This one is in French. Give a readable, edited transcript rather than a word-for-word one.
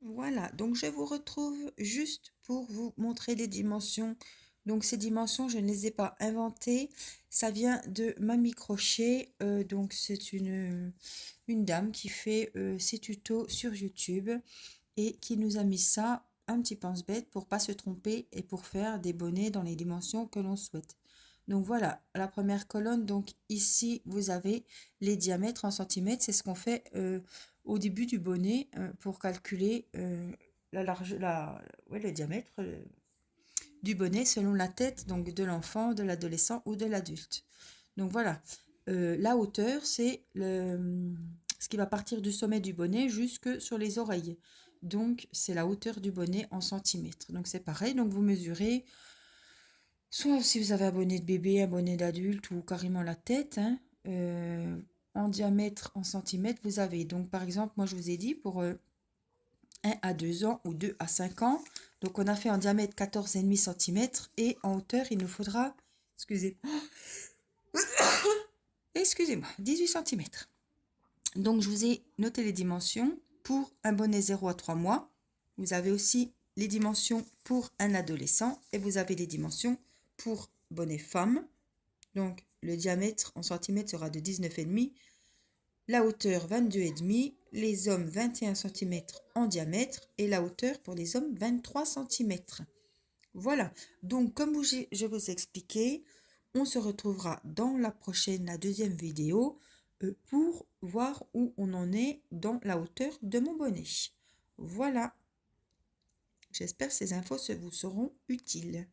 Voilà, donc je vous retrouve juste pour vous montrer les dimensions. Donc ces dimensions, je ne les ai pas inventées. Ça vient de Mamie Crochet. Donc c'est une dame qui fait ses tutos sur YouTube et qui nous a mis ça, un petit pense-bête, pour pas se tromper et pour faire des bonnets dans les dimensions que l'on souhaite. Donc voilà, la première colonne, donc ici vous avez les diamètres en centimètres, c'est ce qu'on fait au début du bonnet pour calculer la large, ouais, le diamètre du bonnet selon la tête donc de l'enfant, de l'adolescent ou de l'adulte. Donc voilà, la hauteur c'est ce qui va partir du sommet du bonnet jusque sur les oreilles. Donc c'est la hauteur du bonnet en centimètres. Donc c'est pareil, donc vous mesurez soit si vous avez un bonnet de bébé, un bonnet d'adulte ou carrément la tête, hein, en diamètre en centimètres, vous avez. Donc par exemple, moi je vous ai dit pour 1 à 2 ans ou 2 à 5 ans. Donc on a fait en diamètre 14,5 cm et en hauteur il nous faudra, excusez, excusez-moi, 18 cm. Donc je vous ai noté les dimensions pour un bonnet 0 à 3 mois. Vous avez aussi les dimensions pour un adolescent et vous avez les dimensions pour bonnet femme. Donc le diamètre en centimètres sera de 19,5, la hauteur 22,5, les hommes 21 cm en diamètre et la hauteur pour les hommes 23 cm. Voilà, donc comme je vous ai expliqué, on se retrouvera dans la deuxième vidéo pour voir où on en est dans la hauteur de mon bonnet. Voilà, j'espère que ces infos vous seront utiles.